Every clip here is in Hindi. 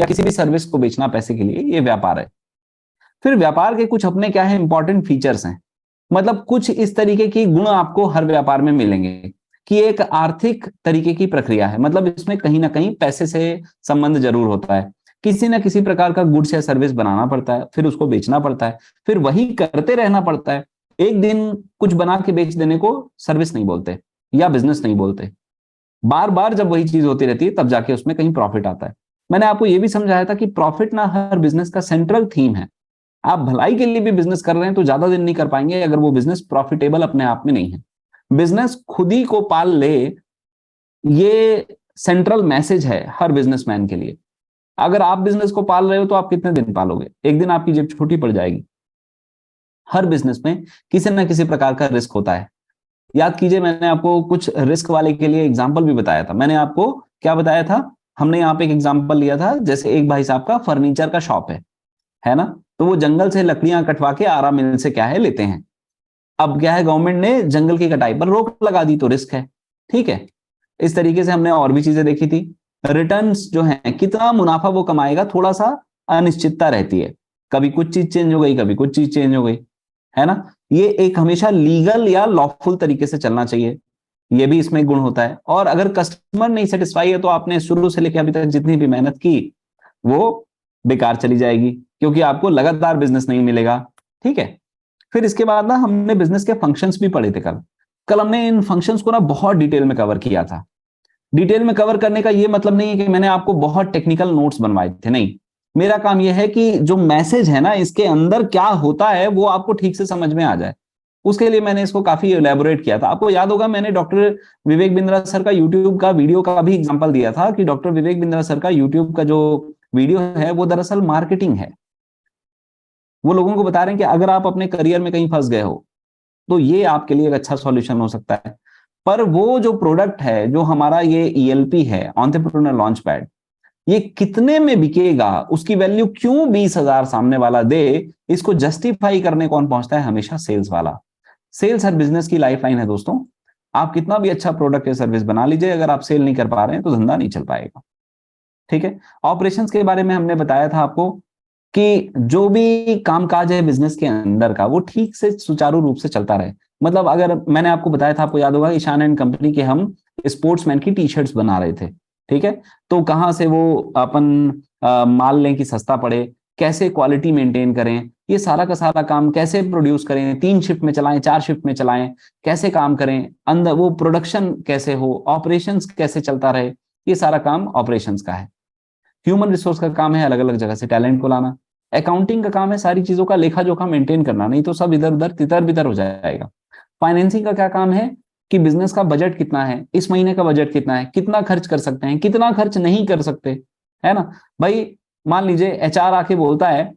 या किसी भी सर्विस को बेचना पैसे के लिए, ये व्यापार है। फिर व्यापार के कुछ अपने क्या है इंपॉर्टेंट फीचर्स हैं, मतलब कुछ इस तरीके की गुण आपको हर व्यापार में मिलेंगे कि एक आर्थिक तरीके की प्रक्रिया है, मतलब इसमें कहीं ना कहीं पैसे से संबंध जरूर होता है। किसी ना किसी प्रकार का गुड्स या सर्विस बनाना पड़ता है, फिर उसको बेचना पड़ता है, फिर वही करते रहना पड़ता है। एक दिन कुछ बना के बेच देने को सर्विस नहीं बोलते या बिजनेस नहीं बोलते। बार बार जब वही चीज होती रहती है तब जाके उसमें कहीं प्रॉफिट आता है। मैंने आपको यह भी समझाया था कि प्रॉफिट ना हर बिजनेस का सेंट्रल थीम है। आप भलाई के लिए भी बिजनेस कर रहे हैं तो ज्यादा दिन नहीं कर पाएंगे अगर वो बिजनेस प्रॉफिटेबल अपने आप में नहीं है। बिजनेस खुद ही को पाल ले, ये सेंट्रल मैसेज है हर बिजनेसमैन के लिए। अगर आप बिजनेस को पाल रहे हो तो आप कितने दिन पालोगे, एक दिन आपकी जेब छोटी पड़ जाएगी। हर बिजनेस में किसी ना किसी प्रकार का रिस्क होता है। याद कीजिए, मैंने आपको कुछ रिस्क वाले के लिए एग्जाम्पल भी बताया था। मैंने आपको क्या बताया था, हमने यहाँ पे एक एग्जाम्पल लिया था, जैसे एक भाई साहब का फर्नीचर का शॉप है ना, तो वो जंगल से लकड़ियां कटवा के आरा मिल से क्या है लेते हैं। अब क्या है, गवर्नमेंट ने जंगल की कटाई पर रोक लगा दी तो रिस्क है। ठीक है, इस तरीके से हमने और भी चीजें देखी थी। रिटर्न्स जो है, कितना मुनाफा वो कमाएगा, थोड़ा सा अनिश्चितता रहती है। कभी कुछ चीज चेंज हो गई, कभी कुछ चीज चेंज हो गई, है ना। ये एक हमेशा लीगल या लॉफुल तरीके से चलना चाहिए, ये भी इसमें गुण होता है। और अगर कस्टमर नहीं सेटिस्फाई है तो आपने शुरू से लेकर अभी तक जितनी भी मेहनत की वो बेकार चली जाएगी, क्योंकि आपको लगातार बिजनेस नहीं मिलेगा। ठीक है, फिर इसके बाद ना हमने बिजनेस के फंक्शंस भी पढ़े थे कल। कल हमने इन फंक्शंस को ना बहुत डिटेल में कवर किया था। डिटेल में कवर करने का ये मतलब नहीं है कि मैंने आपको बहुत टेक्निकल नोट्स बनवाए थे, नहीं। मेरा काम यह है कि जो मैसेज है ना, इसके अंदर क्या होता है वो आपको ठीक से समझ में आ जाए। उसके लिए मैंने इसको काफी एलेबोरेट किया था। आपको याद होगा मैंने डॉक्टर विवेक बिंद्रा सर का यूट्यूब का वीडियो का भी एग्जांपल दिया था कि डॉक्टर विवेक बिंद्रा सर का यूट्यूब का जो वीडियो है वो दरअसल मार्केटिंग है। वो लोगों को बता रहे हैं कि अगर आप अपने करियर में कहीं फंस गए हो तो ये आपके लिए एक अच्छा सॉल्यूशन हो सकता है। पर वो जो प्रोडक्ट है, जो हमारा ये ईएलपी है, एंटरप्रेन्योर लॉन्च पैड, ये कितने में बिकेगा, उसकी वैल्यू क्यों 20,000 सामने वाला दे, इसको जस्टिफाई करने कौन पहुंचता है, हमेशा सेल्स वाला। सेल्स हर बिजनेस की लाइफ लाइन है दोस्तों। आप कितना भी अच्छा प्रोडक्ट या सर्विस बना लीजिए, अगर आप सेल नहीं कर पा रहे हैं तो धंधा नहीं चल पाएगा। ठीक है, ऑपरेशंस के बारे में हमने बताया था आपको कि जो भी कामकाज है बिजनेस के अंदर का, वो ठीक से सुचारू रूप से चलता रहे। मतलब अगर मैंने आपको बताया था, आपको याद होगा, ईशान एंड कंपनी के हम स्पोर्ट्समैन की टी शर्ट्स बना रहे थे। ठीक है, तो कहाँ से वो अपन माल लें कि सस्ता पड़े, कैसे क्वालिटी मेंटेन करें, ये सारा का सारा काम कैसे प्रोड्यूस करें, 3 शिफ्ट में चलाएं, 4 शिफ्ट में चलाएं, कैसे काम करें, अंदर वो प्रोडक्शन कैसे हो, ऑपरेशंस कैसे चलता रहे, ये सारा काम ऑपरेशंस का है। ह्यूमन रिसोर्स का काम है अलग अलग जगह से टैलेंट को लाना। अकाउंटिंग का काम है सारी चीजों का लेखा जोखा मेंटेन करना, नहीं तो सब इधर उधर तितर बितर हो जाएगा। फाइनेंसिंग का क्या काम है कि बिजनेस का बजट कितना है, इस महीने का बजट कितना है, कितना खर्च कर सकते हैं, कितना खर्च नहीं कर सकते, है ना भाई। मान लीजिए एचआर आके बोलता है,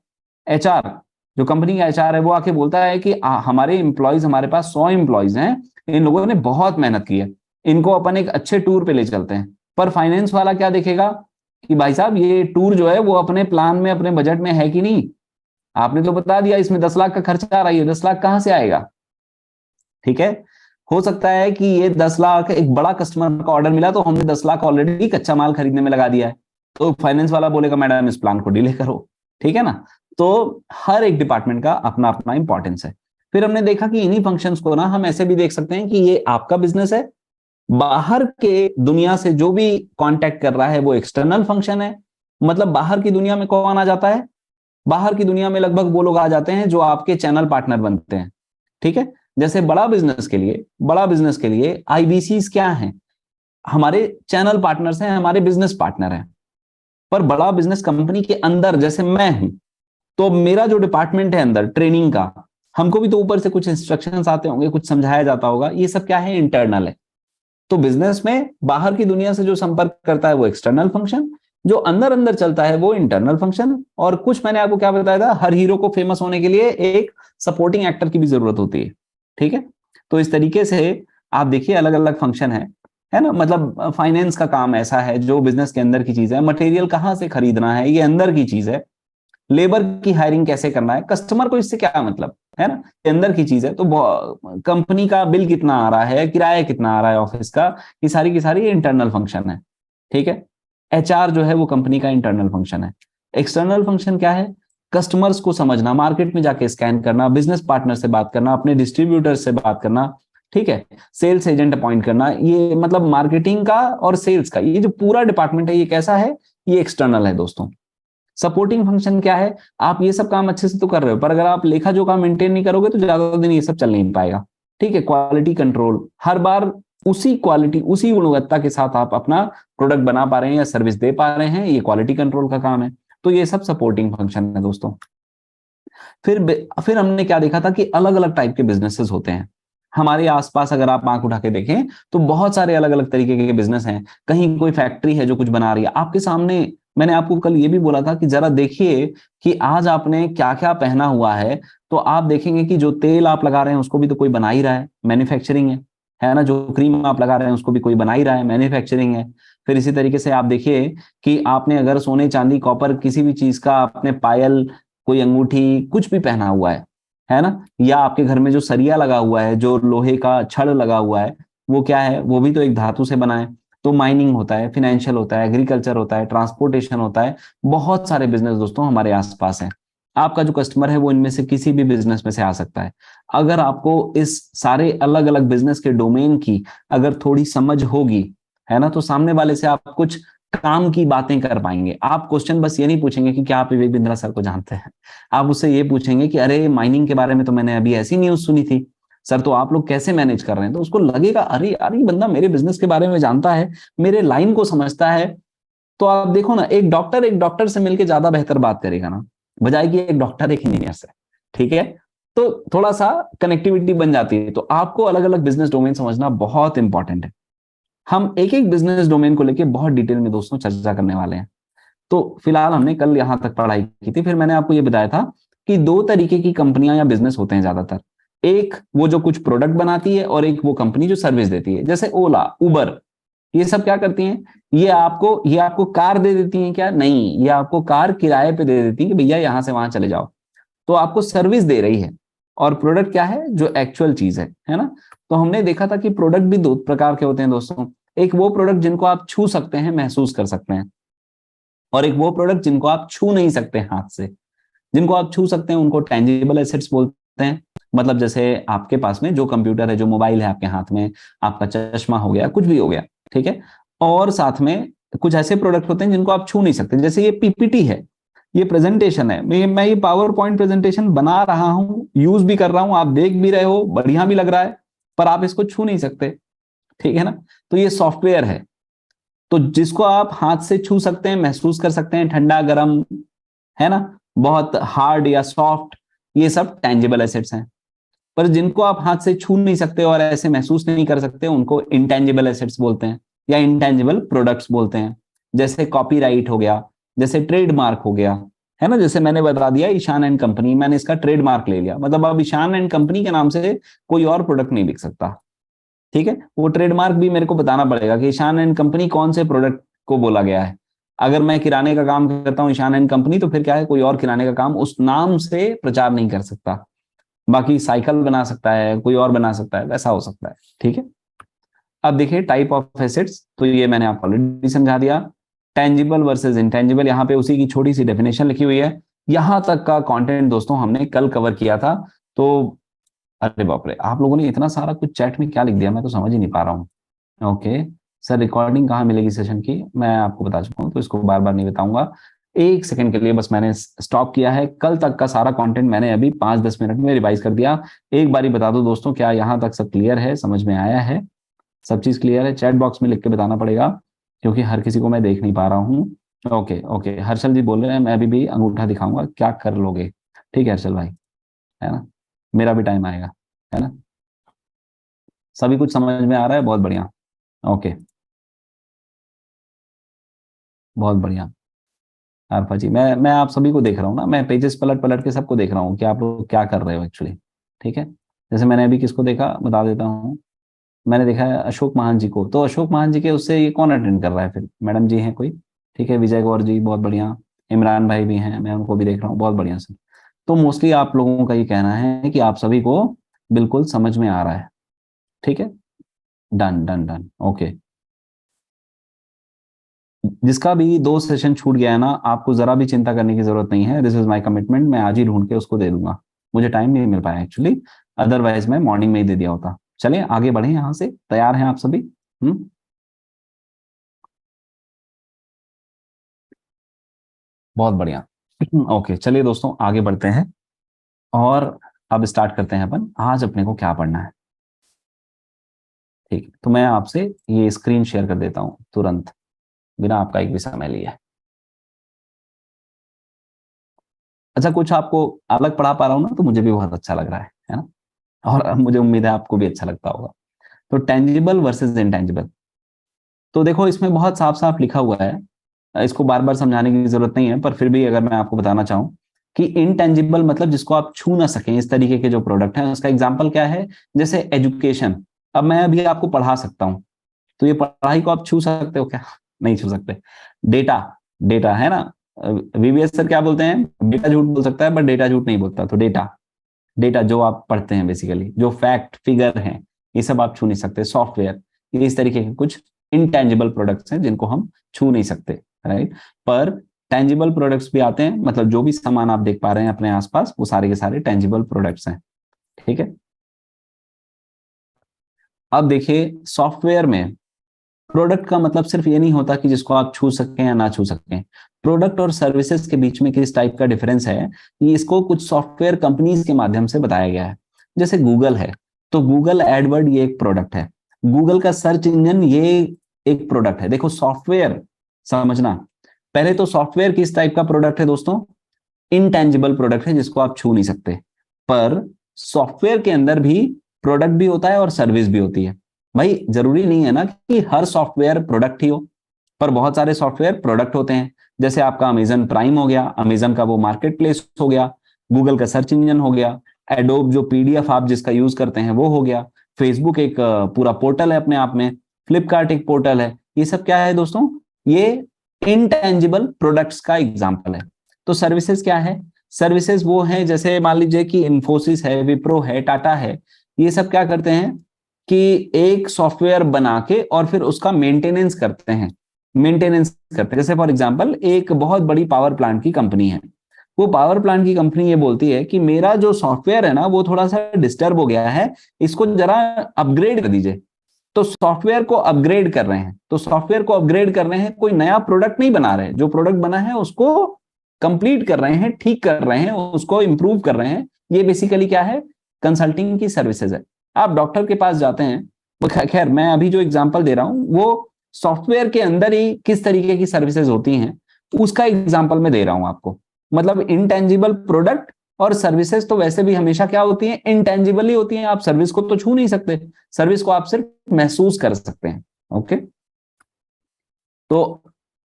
एचआर जो कंपनी का एचआर है वो आके बोलता है कि हमारे एम्प्लॉयज, हमारे पास 100 एम्प्लॉयज हैं, इन लोगों ने बहुत मेहनत की है, इनको अपन एक अच्छे टूर पे ले चलते हैं। पर फाइनेंस वाला क्या देखेगा कि भाई साहब ये टूर जो है वो अपने प्लान में, अपने बजट में है कि नहीं। आपने तो बता दिया इसमें 10 लाख का खर्चा आ रहा है, 10 लाख कहां से आएगा। ठीक है, हो सकता है कि ये 10 लाख एक बड़ा कस्टमर का ऑर्डर मिला तो हमने 10 लाख ऑलरेडी कच्चा माल खरीदने में लगा दिया है, तो फाइनेंस वाला बोलेगा मैडम इस प्लान को डिले करो। ठीक है ना। तो हर एक डिपार्टमेंट का अपना अपना इंपॉर्टेंस है। फिर हमने देखा कि इन्हीं फंक्शंस को ना हम ऐसे भी देख सकते हैं कि ये आपका बिजनेस है, बाहर के दुनिया से जो भी कांटेक्ट कर रहा है वो एक्सटर्नल फंक्शन है। मतलब बाहर की दुनिया में कौन आ जाता है, बाहर की दुनिया में लगभग वो लोग आ जाते हैं जो आपके चैनल पार्टनर बनते हैं। ठीक है, जैसे बड़ा बिजनेस के लिए आईबीसीज क्या है, हमारे चैनल पार्टनर्स हैं, हमारे बिजनेस पार्टनर हैं। पर बड़ा बिजनेस कंपनी के अंदर जैसे मैं हूं, तो मेरा जो डिपार्टमेंट है अंदर ट्रेनिंग का, हमको भी तो ऊपर से कुछ इंस्ट्रक्शंस आते होंगे, कुछ समझाया जाता होगा, ये सब क्या है, इंटरनल है। तो बिजनेस में बाहर की दुनिया से जो संपर्क करता है वो एक्सटर्नल फंक्शन, जो अंदर अंदर चलता है वो इंटरनल फंक्शन। और कुछ मैंने आपको क्या बताया था, हर हीरो को फेमस होने के लिए एक सपोर्टिंग एक्टर की भी जरूरत होती है। ठीक है, तो इस तरीके से आप देखिए अलग अलग फंक्शन है ना। मतलब फाइनेंस का काम ऐसा है जो बिजनेस के अंदर की चीज है, मटेरियल कहाँ से खरीदना है ये अंदर की चीज है, लेबर की हायरिंग कैसे करना है, कस्टमर को इससे क्या मतलब है ना, ये अंदर की चीज है। तो कंपनी का बिल कितना आ रहा है, किराया कितना आ रहा है ऑफिस का, ये सारी की सारी इंटरनल फंक्शन है। ठीक है, एचआर जो है वो कंपनी का इंटरनल फंक्शन है। एक्सटर्नल फंक्शन क्या है? कस्टमर्स को समझना, मार्केट में जाके स्कैन करना, बिजनेस पार्टनर से बात करना, अपने डिस्ट्रीब्यूटर से बात करना, ठीक है, सेल्स एजेंट अपॉइंट करना। ये मतलब मार्केटिंग का और सेल्स का ये जो पूरा डिपार्टमेंट है, ये कैसा है? ये एक्सटर्नल है दोस्तों। सपोर्टिंग फंक्शन क्या है? आप ये सब काम अच्छे से तो कर रहे हो, पर अगर आप लेखा जोखा मेंटेन नहीं करोगे तो ज्यादा दिन ये सब चल नहीं पाएगा। ठीक है, क्वालिटी कंट्रोल, हर बार उसी क्वालिटी उसी गुणवत्ता के साथ आप अपना प्रोडक्ट बना पा रहे हैं या सर्विस दे पा रहे हैं, ये क्वालिटी कंट्रोल का काम है। तो ये सब सपोर्टिंग फंक्शन है दोस्तों। फिर हमने क्या देखा था कि अलग अलग टाइप के बिजनेसेस होते हैं हमारे आसपास। अगर आप आंख उठा के देखें तो बहुत सारे अलग अलग तरीके के बिजनेस हैं। कहीं कोई फैक्ट्री है जो कुछ बना रही है आपके सामने। मैंने आपको कल ये भी बोला था कि जरा देखिए कि आज आपने क्या क्या पहना हुआ है, तो आप देखेंगे कि जो तेल आप लगा रहे हैं उसको भी तो कोई बना ही रहा है, मैन्युफैक्चरिंग है ना। जो क्रीम आप लगा रहे हैं उसको भी कोई बना ही रहा है, मैन्युफैक्चरिंग है। फिर इसी तरीके से आप देखिए कि आपने अगर सोने चांदी कॉपर किसी भी चीज का आपने पायल, कोई अंगूठी, कुछ भी पहना हुआ है ना, या आपके घर में जो सरिया लगा हुआ है, जो लोहे का छड़ लगा हुआ है, वो क्या है? वो भी तो एक धातु से बना है। तो माइनिंग होता है, फाइनेंशियल होता है, एग्रीकल्चर होता है, ट्रांसपोर्टेशन होता है। बहुत सारे बिजनेस दोस्तों हमारे आसपास हैं। आपका जो कस्टमर है वो इनमें से किसी भी बिजनेस में से आ सकता है। अगर आपको इस सारे अलग अलग बिजनेस के डोमेन की अगर थोड़ी समझ होगी, है ना, तो सामने वाले से आप कुछ काम की बातें कर पाएंगे। आप क्वेश्चन बस ये नहीं पूछेंगे कि क्या आप विवेक बिंद्रा सर को जानते हैं, आप उससे ये पूछेंगे कि अरे माइनिंग के बारे में तो मैंने अभी ऐसी न्यूज सुनी थी सर, तो आप लोग कैसे मैनेज कर रहे हैं? तो उसको लगेगा अरे यार ये बंदा मेरे बिजनेस के बारे में जानता है, मेरे लाइन को समझता है। तो आप देखो ना, एक डॉक्टर से मिलकर ज्यादा बेहतर बात करेगा ना, बजाय कि एक डॉक्टर एक इंजीनियर से। ठीक है, तो थोड़ा सा कनेक्टिविटी बन जाती है। तो आपको अलग अलग बिजनेस डोमेन समझना बहुत इंपॉर्टेंट है। हम एक एक बिजनेस डोमेन को लेकर बहुत डिटेल में दोस्तों चर्चा करने वाले हैं। तो फिलहाल हमने कल यहां तक पढ़ाई की थी। फिर मैंने आपको ये बताया था कि दो तरीके की कंपनियां या बिजनेस होते हैं ज्यादातर। एक वो जो कुछ प्रोडक्ट बनाती है, और एक वो कंपनी जो सर्विस देती है, जैसे ओला, उबर, ये सब क्या करती हैं? ये आपको कार दे देती हैं क्या? नहीं, ये आपको कार किराए पे दे देती है कि भैया यहां से वहां चले जाओ। तो आपको सर्विस दे रही है। और प्रोडक्ट क्या है? जो एक्चुअल चीज है ना। तो हमने देखा था कि प्रोडक्ट भी दो प्रकार के होते हैं दोस्तों। एक वो प्रोडक्ट जिनको आप छू सकते हैं, महसूस कर सकते हैं, और एक वो प्रोडक्ट जिनको आप छू नहीं सकते हाथ से। जिनको आप छू सकते हैं उनको टेंजिबल एसेट्स बोलते हैं। मतलब जैसे आपके पास में जो कंप्यूटर है, जो मोबाइल है आपके हाथ में, आपका चश्मा हो गया, कुछ भी हो गया, ठीक है। और साथ में कुछ ऐसे प्रोडक्ट होते हैं जिनको आप छू नहीं सकते, जैसे ये पीपीटी है, ये प्रेजेंटेशन है, मैं ये पावर पॉइंट प्रेजेंटेशन बना रहा हूं, यूज भी कर रहा हूं, आप देख भी रहे हो, बढ़िया भी लग रहा है, पर आप इसको छू नहीं सकते। ठीक है ना। तो ये सॉफ्टवेयर है। तो जिसको आप हाथ से छू सकते हैं, महसूस कर सकते हैं, ठंडा गर्म, है ना, बहुत हार्ड या सॉफ्ट, ये सब टेंजिबल एसेट्स हैं। पर जिनको आप हाथ से छू नहीं सकते और ऐसे महसूस नहीं कर सकते, उनको इंटेंजिबल एसेट्स बोलते हैं, या इंटेंजिबल प्रोडक्ट्स बोलते हैं। जैसे कॉपीराइट हो गया, जैसे ट्रेडमार्क हो गया, है ना। जैसे मैंने बता दिया ईशान एंड कंपनी, मैंने इसका ट्रेडमार्क ले लिया, मतलब अब ईशान एंड कंपनी के नाम से कोई और प्रोडक्ट नहीं बिक सकता। ठीक है, वो ट्रेडमार्क भी मेरे को बताना पड़ेगा कि ईशान एंड कंपनी कौन से प्रोडक्ट को बोला गया है। अगर मैं किराने का काम करता हूं ईशान एंड कंपनी, तो फिर क्या है, कोई और किराने का काम उस नाम से प्रचार नहीं कर सकता। बाकी साइकिल बना सकता है, कोई और बना सकता है, वैसा हो सकता है। ठीक है। अब देखिए टाइप ऑफ एसेट्स, तो ये मैंने आपको ऑलरेडी समझा दिया। टेंजिबल वर्सेस इंटेंजिबल, यहाँ पे उसी की छोटी सी डेफिनेशन लिखी हुई है। यहां तक का कंटेंट दोस्तों हमने कल कवर किया था। तो अरे बाप रे, आप लोगों ने इतना सारा कुछ चैट में क्या लिख दिया, मैं तो समझ ही नहीं पा रहा हूँ। ओके सर, रिकॉर्डिंग कहाँ मिलेगी सेशन की? मैं आपको बता चुका हूँ, तो इसको बार बार नहीं बताऊंगा। एक सेकंड के लिए बस मैंने स्टॉप किया है। कल तक का सारा कंटेंट मैंने अभी 5-10 मिनट में रिवाइज कर दिया। एक बारी बता दो दोस्तों, क्या यहाँ तक सब क्लियर है, समझ में आया है? सब चीज क्लियर है? चैट बॉक्स में लिख के बताना पड़ेगा, क्योंकि हर किसी को मैं देख नहीं पा रहा हूँ। ओके ओके, हर्षल जी बोल रहे हैं मैं अभी भी अंगूठा दिखाऊंगा, क्या कर लोगे? ठीक है हर्षल भाई, है ना, मेरा भी टाइम आएगा, है ना। सभी कुछ समझ में आ रहा है? बहुत बढ़िया। ओके, बहुत बढ़िया। आरफा जी, मैं आप सभी को देख रहा हूँ ना, मैं पेजेस पलट पलट के सबको देख रहा हूँ कि आप लोग क्या कर रहे हो एक्चुअली। ठीक है, जैसे मैंने अभी किसको देखा बता देता हूँ। मैंने देखा है अशोक महान जी को, तो अशोक महान जी के उससे ये कौन अटेंड कर रहा है? फिर मैडम जी हैं कोई? ठीक है, विजय गौर जी बहुत बढ़िया, इमरान भाई भी हैं, मैं उनको भी देख रहा हूँ, बहुत बढ़िया सर। तो मोस्टली आप लोगों का ये कहना है कि आप सभी को बिल्कुल समझ में आ रहा है। ठीक है, डन डन डन, ओके। जिसका भी 2 सेशन छूट गया है ना, आपको जरा भी चिंता करने की जरूरत नहीं है। दिस इज माय कमिटमेंट, मैं आज ही ढूंढ के उसको दे दूंगा। मुझे टाइम नहीं मिल पाया एक्चुअली, अदरवाइज मैं मॉर्निंग में ही दे दिया होता। चलिए आगे बढ़े यहाँ से, तैयार हैं आप सभी? बहुत बढ़िया। ओके चलिए दोस्तों आगे बढ़ते हैं, और अब स्टार्ट करते हैं अपन आज अपने को क्या पढ़ना है। ठीक है, तो मैं आपसे ये स्क्रीन शेयर कर देता हूँ तुरंत, बिना आपका एक भी समय लिए। अच्छा, कुछ आपको अलग पढ़ा पा रहा हूँ ना, तो मुझे भी बहुत अच्छा लग रहा है ना। और मुझे उम्मीद है आपको भी अच्छा लगता होगा। तो टेंजिबल वर्सेस इंटेंजिबल, तो देखो इसमें बहुत साफ साफ लिखा हुआ है, इसको बार बार समझाने की जरूरत नहीं है, पर फिर भी अगर मैं आपको बताना चाहूँ कि इनटेंजिबल मतलब जिसको आप छू ना सकें, इस तरीके के जो प्रोडक्ट हैं, उसका एग्जाम्पल क्या है? जैसे एजुकेशन। अब मैं अभी आपको पढ़ा सकता हूँ, तो ये पढ़ाई को आप छू सकते हो क्या? नहीं छू सकते। डेटा, डेटा है ना, वीवीएस सर क्या बोलते हैं? डेटा झूठ बोल सकता है, बट डेटा झूठ नहीं बोलता। तो डेटा, डेटा जो आप पढ़ते हैं बेसिकली, जो फैक्ट फिगर हैं, ये सब आप छू नहीं सकते। सॉफ्टवेयर, ये इस तरीके के कुछ इंटेंजिबल प्रोडक्ट्स हैं जिनको हम छू नहीं सकते, राइट। पर टेंजिबल प्रोडक्ट्स भी आते हैं, मतलब जो भी सामान आप देख पा रहे हैं अपने आसपास, वो सारे के सारे टेंजिबल प्रोडक्ट्स हैं। ठीक है। अब देखिए सॉफ्टवेयर में प्रोडक्ट का मतलब सिर्फ ये नहीं होता कि जिसको आप छू सकें या ना छू सकें। प्रोडक्ट और सर्विसेज के बीच में किस टाइप का डिफरेंस है, ये इसको कुछ सॉफ्टवेयर कंपनीज के माध्यम से बताया गया है। जैसे गूगल है, तो गूगल एडवर्ड ये एक प्रोडक्ट है। गूगल का सर्च इंजन ये एक प्रोडक्ट है। देखो सॉफ्टवेयर, समझना, पहले तो सॉफ्टवेयर किस टाइप का प्रोडक्ट है दोस्तों? इनटेंजिबल प्रोडक्ट है जिसको आप छू नहीं सकते। पर सॉफ्टवेयर के अंदर भी प्रोडक्ट भी होता है और सर्विस भी होती है। भाई जरूरी नहीं है ना कि हर सॉफ्टवेयर प्रोडक्ट ही हो, पर बहुत सारे सॉफ्टवेयर प्रोडक्ट होते हैं। जैसे आपका अमेजन प्राइम हो गया, अमेजन का वो मार्केट प्लेस हो गया, गूगल का सर्च इंजन हो गया, एडोब जो पीडीएफ आप जिसका यूज करते हैं वो हो गया, फेसबुक एक पूरा पोर्टल है अपने आप में, फ्लिपकार्ट एक पोर्टल है। ये सब क्या है दोस्तों? ये इनटेंजिबल प्रोडक्ट्स का एग्जाम्पल है। तो सर्विसेज क्या है? सर्विसेज वो है, जैसे मान लीजिए कि इंफोसिस है, विप्रो है, टाटा है, ये सब क्या करते हैं कि एक सॉफ्टवेयर बना के और फिर उसका मेंटेनेंस करते हैं। मेंटेनेंस करते हैं, जैसे फॉर एग्जांपल एक बहुत बड़ी पावर प्लांट की कंपनी है। वो पावर प्लांट की कंपनी ये बोलती है कि मेरा जो सॉफ्टवेयर है ना, वो थोड़ा सा डिस्टर्ब हो गया है, इसको जरा अपग्रेड कर दीजिए। तो सॉफ्टवेयर को अपग्रेड कर रहे हैं, तो सॉफ्टवेयर को अपग्रेड कर रहे हैं, कोई नया प्रोडक्ट नहीं बना रहे। जो प्रोडक्ट बना है उसको कंप्लीट कर रहे हैं, ठीक कर रहे हैं, उसको इंप्रूव कर रहे हैं। ये बेसिकली क्या है? कंसल्टिंग की सर्विसेज है। आप डॉक्टर के पास जाते हैं, वो खैर मैं अभी जो एग्जांपल दे रहा हूं वो सॉफ्टवेयर के अंदर ही किस तरीके की सर्विसेज होती हैं, उसका एग्जांपल मैं दे रहा हूं आपको। मतलब इनटेंजिबल प्रोडक्ट और सर्विसेज तो वैसे भी हमेशा क्या होती हैं? इनटेंजिबल ही होती हैं। आप सर्विस को तो छू नहीं सकते, सर्विस को आप सिर्फ महसूस कर सकते हैं। ओके, तो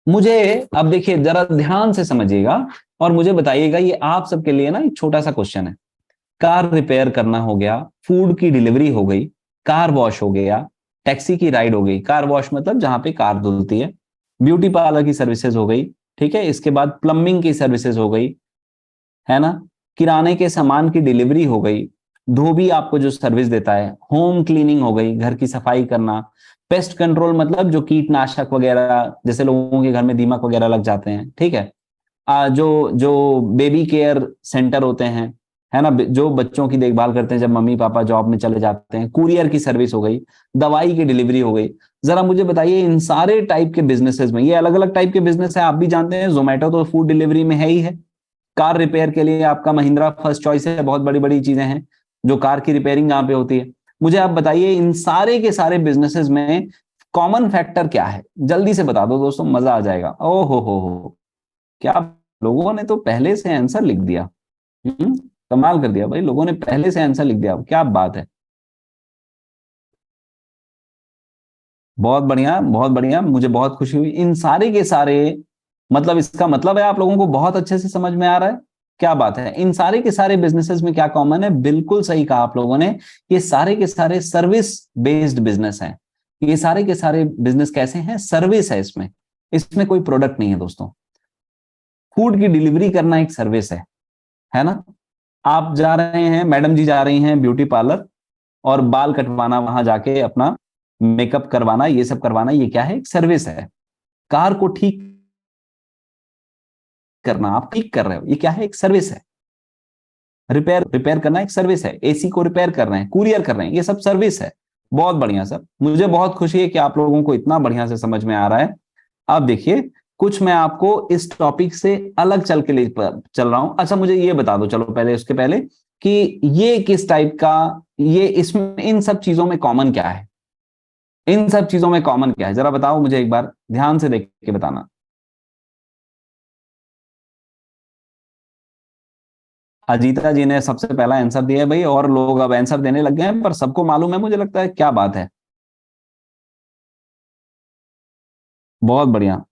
मुझे, अब देखिए जरा ध्यान से समझिएगा और मुझे बताइएगा, ये आप सबके लिए ना एक छोटा सा क्वेश्चन है। कार रिपेयर करना हो गया, फूड की डिलीवरी हो गई, कार वॉश हो गया, टैक्सी की राइड हो गई, कार वॉश मतलब जहां पे कार धुलती है, ब्यूटी पार्लर की सर्विसेज हो गई, ठीक है, इसके बाद प्लम्बिंग की सर्विसेज हो गई, है ना, किराने के सामान की डिलीवरी हो गई, धोबी आपको जो सर्विस देता है, होम क्लीनिंग हो गई, घर की सफाई करना, पेस्ट कंट्रोल मतलब जो कीटनाशक वगैरह, जैसे लोगों के घर में दीमक वगैरह लग जाते हैं, ठीक है, जो जो बेबी केयर सेंटर होते हैं, है ना, जो बच्चों की देखभाल करते हैं जब मम्मी पापा जॉब में चले जाते हैं, कुरियर की सर्विस हो गई, दवाई की डिलीवरी हो गई। जरा मुझे बताइए इन सारे टाइप के बिजनेसेस में, ये अलग अलग टाइप के बिजनेस है, आप भी जानते हैं, जोमेटो तो फूड डिलीवरी में है ही है। कार रिपेयर के लिए आपका महिंद्रा फर्स्ट चॉइस है, बहुत बड़ी बड़ी चीजें हैं जो कार की रिपेयरिंग जहां पे होती है। मुझे आप बताइए इन सारे के सारे बिजनेसेस में कॉमन फैक्टर क्या है? जल्दी से बता दो दोस्तों, मजा आ जाएगा। ओ हो, क्या लोगों ने तो पहले से आंसर लिख दिया। कमाल कर दिया भाई, लोगों ने पहले से आंसर लिख दिया, क्या बात है। बहुत बढ़िया, बहुत बढ़िया, मुझे बहुत खुशी हुई। इन सारे के सारे, मतलब इसका मतलब है आप लोगों को बहुत अच्छे से समझ में आ रहा है। क्या बात है। इन सारे के सारे बिजनेसेस में क्या कॉमन है? बिल्कुल सही कहा आप लोगों ने, ये सारे के सारे सर्विस बेस्ड बिजनेस हैं। ये सारे के सारे बिजनेस कैसे हैं? सर्विस है इसमें, इसमें कोई प्रोडक्ट नहीं है दोस्तों। फूड की डिलीवरी करना एक सर्विस है ना। आप जा रहे हैं, मैडम जी जा रही हैं ब्यूटी पार्लर, और बाल कटवाना, वहां जाके अपना मेकअप करवाना, ये सब करवाना, ये क्या है? एक सर्विस है। कार को ठीक करना, आप ठीक कर रहे हो, ये क्या है? एक सर्विस है। रिपेयर रिपेयर करना एक सर्विस है। एसी को रिपेयर कर रहे हैं, कुरियर कर रहे हैं, ये सब सर्विस है। बहुत बढ़िया सर, मुझे बहुत खुशी है कि आप लोगों को इतना बढ़िया से समझ में आ रहा है। अब देखिए, कुछ मैं आपको इस टॉपिक से अलग चल के ले चल रहा हूं। अच्छा, मुझे ये बता दो, चलो पहले उसके पहले, कि ये किस टाइप का, ये इसमें इन सब चीजों में कॉमन क्या है? इन सब चीजों में कॉमन क्या है, जरा बताओ मुझे, एक बार ध्यान से देख के बताना। अजीता जी ने सबसे पहला आंसर दिया है भाई, और लोग अब आंसर देने लग गए हैं, पर सबको मालूम है मुझे लगता है, क्या बात है। बहुत बढ़िया,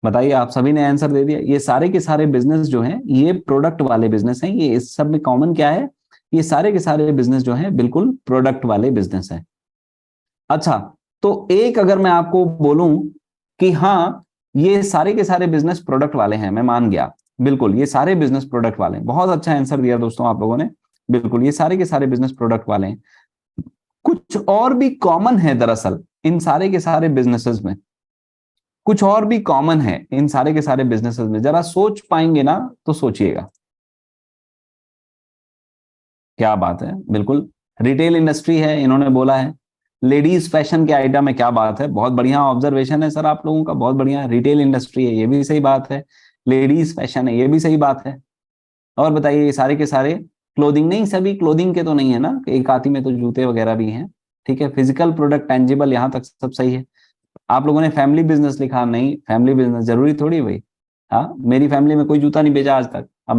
बताइए, आप सभी ने आंसर दे दिया। ये सारे के सारे बिजनेस जो हैं, ये प्रोडक्ट वाले बिजनेस हैं। ये इस सब में कॉमन क्या है? ये सारे के सारे बिजनेस जो हैं बिल्कुल प्रोडक्ट वाले बिजनेस हैं। अच्छा, तो एक अगर मैं आपको बोलूं कि हाँ, ये सारे के सारे बिजनेस प्रोडक्ट वाले हैं, मैं मान गया, बिल्कुल ये सारे बिजनेस प्रोडक्ट वाले हैं। बहुत अच्छा आंसर दिया दोस्तों आप लोगों ने, बिल्कुल ये सारे के सारे बिजनेस प्रोडक्ट वाले हैं। कुछ और भी कॉमन है दरअसल इन सारे के सारे बिजनेसेस में, कुछ और भी कॉमन है इन सारे के सारे बिजनेसेस में, जरा सोच पाएंगे ना तो सोचिएगा। क्या बात है, बिल्कुल रिटेल इंडस्ट्री है, इन्होंने बोला है। लेडीज फैशन के आइटम है, क्या बात है, बहुत बढ़िया ऑब्जर्वेशन है सर आप लोगों का, बहुत बढ़िया। रिटेल इंडस्ट्री है, ये भी सही बात है। लेडीज फैशन है, ये भी सही बात है। और बताइए, ये सारे के सारे क्लोथिंग, नहीं सभी क्लोथिंग के तो नहीं है ना, एक आती में तो जूते वगैरह भी हैं। ठीक है, फिजिकल प्रोडक्ट टेंजिबल, यहाँ तक सब सही है। आप लोगों ने फैमिली बिजनेस लिखा, नहीं फैमिली बिजनेस जरूरी थोड़ी भाई। हाँ, मेरी फैमिली में कोई जूता नहीं बेचा आज तक। अब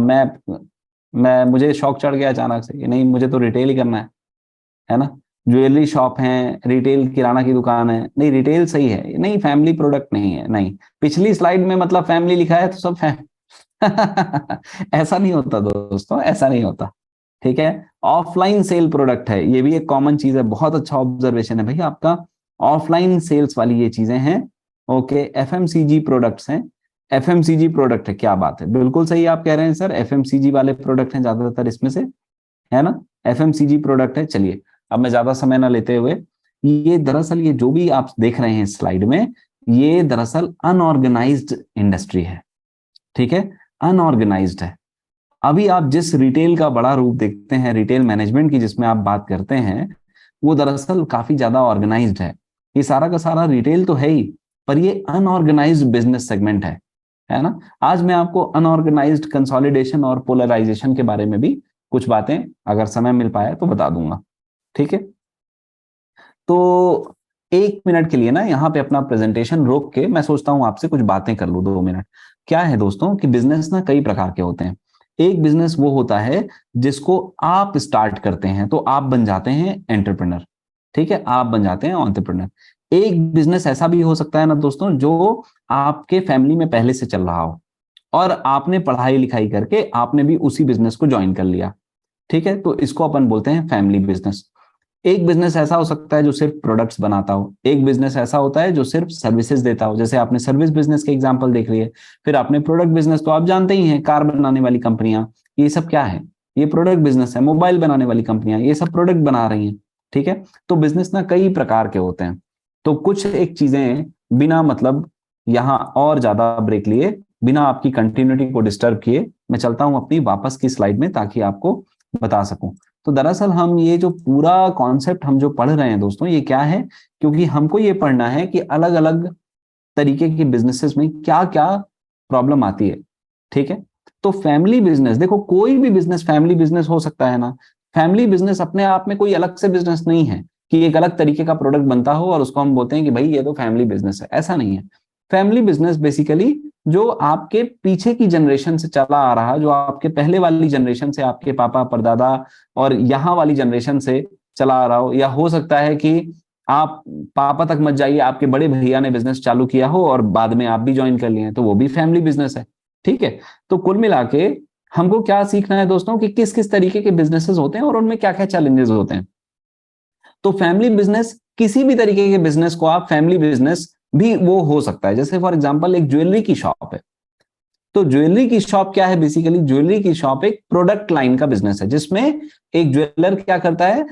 मैं मुझे शौक चढ़ गया अचानक से कि नहीं, मुझे तो रिटेल ही करना है ना। ज्वेलरी शॉप है, रिटेल किराना की दुकान है, नहीं रिटेल सही है, नहीं फैमिली प्रोडक्ट नहीं है, नहीं। पिछली स्लाइड में मतलब फैमिली लिखा है तो सब ऐसा नहीं होता दोस्तों, ऐसा नहीं होता। ठीक है, ऑफलाइन सेल प्रोडक्ट है, ये भी एक कॉमन चीज है। बहुत अच्छा ऑब्जर्वेशन है भाई आपका, ऑफलाइन सेल्स वाली ये चीजें हैं। ओके, एफएमसीजी प्रोडक्ट्स हैं, एफएमसीजी प्रोडक्ट है, क्या बात है, बिल्कुल सही आप कह रहे हैं सर, एफएमसीजी वाले प्रोडक्ट हैं ज्यादातर इसमें से, है ना। एफएमसीजी प्रोडक्ट है। चलिए, अब मैं ज्यादा समय ना लेते हुए, ये दरअसल ये जो भी आप देख रहे हैं स्लाइड में, ये दरअसल अनऑर्गेनाइज्ड इंडस्ट्री है। ठीक है, अनऑर्गेनाइज्ड है। अभी आप जिस रिटेल का बड़ा रूप देखते हैं, रिटेल मैनेजमेंट की जिसमें आप बात करते हैं, वो दरअसल काफी ज्यादा ऑर्गेनाइज्ड है। ये सारा का सारा रिटेल तो है ही, पर ये अनऑर्गेनाइज्ड बिजनेस सेगमेंट है ना। आज मैं आपको अनऑर्गेनाइज्ड कंसोलिडेशन और पोलराइजेशन के बारे में भी कुछ बातें, अगर समय मिल पाया तो बता दूंगा। ठीक है, तो 1 मिनट के लिए ना यहाँ पे अपना प्रेजेंटेशन रोक के मैं सोचता हूँ आपसे कुछ बातें कर लूँ, 2 मिनट। क्या है दोस्तों कि बिजनेस ना कई प्रकार के होते हैं। एक बिजनेस वो होता है जिसको आप स्टार्ट करते हैं तो आप बन जाते हैं एंटरप्रेनर। ठीक है, आप बन जाते हैं एंटरप्रेनर। एक बिजनेस ऐसा भी हो सकता है ना दोस्तों, जो आपके फैमिली में पहले से चल रहा हो और आपने पढ़ाई लिखाई करके आपने भी उसी बिजनेस को ज्वाइन कर लिया। ठीक है, तो इसको अपन बोलते हैं फैमिली बिजनेस। एक बिजनेस ऐसा हो सकता है जो सिर्फ प्रोडक्ट्स बनाता हो, एक बिजनेस ऐसा होता है जो सिर्फ सर्विसेज देता हो, जैसे आपने सर्विस बिजनेस के एग्जांपल देख लिए। फिर आपने प्रोडक्ट बिजनेस, तो आप जानते ही हैं, कार बनाने वाली कंपनियां, ये सब क्या है, ये प्रोडक्ट बिजनेस है। मोबाइल बनाने वाली कंपनियां, ये सब प्रोडक्ट बना रही हैं। ठीक है, तो बिजनेस ना कई प्रकार के होते हैं। तो कुछ एक चीजें बिना मतलब यहाँ और ज्यादा ब्रेक लिए, बिना आपकी कंटिन्यूटी को डिस्टर्ब किए, मैं चलता हूं अपनी वापस की स्लाइड में ताकि आपको बता सकूं। तो दरअसल हम ये जो पूरा कॉन्सेप्ट हम जो पढ़ रहे हैं दोस्तों, ये क्या है, क्योंकि हमको ये पढ़ना है कि अलग अलग तरीके के बिजनेसेस में क्या क्या प्रॉब्लम आती है। ठीक है, तो फैमिली बिजनेस, देखो कोई भी बिजनेस फैमिली बिजनेस हो सकता है ना। फैमिली बिजनेस अपने आप में कोई अलग से बिजनेस नहीं है कि एक अलग तरीके का प्रोडक्ट बनता हो और उसको हम बोलते हैं कि भाई ये तो फैमिली बिजनेस है, ऐसा नहीं है। फैमिली बिजनेस बेसिकली जो आपके पीछे की जनरेशन से चला आ रहा, जो आपके पहले वाली जनरेशन से, आपके पापा परदादा और यहाँ वाली जनरेशन से चला आ रहा हो, या हो सकता है कि आप पापा तक मत जाइए, आपके बड़े भैया ने बिजनेस चालू किया हो और बाद में आप भी ज्वाइन कर लिए, तो वो भी फैमिली बिजनेस है। ठीक है, तो कुल मिला के हमको क्या सीखना है दोस्तों कि किस किस तरीके के बिजनेसेस होते हैं और उनमें क्या क्या चैलेंजेस होते हैं। तो फैमिली बिजनेस, किसी भी तरीके के बिजनेस को आप फैमिली बिजनेस भी वो हो सकता है। जैसे फॉर एग्जांपल एक ज्वेलरी की शॉप है, तो ज्वेलरी की शॉप क्या है, बेसिकली ज्वेलरी की शॉप एक प्रोडक्ट लाइन का बिजनेस है, जिसमें एक ज्वेलर क्या करता है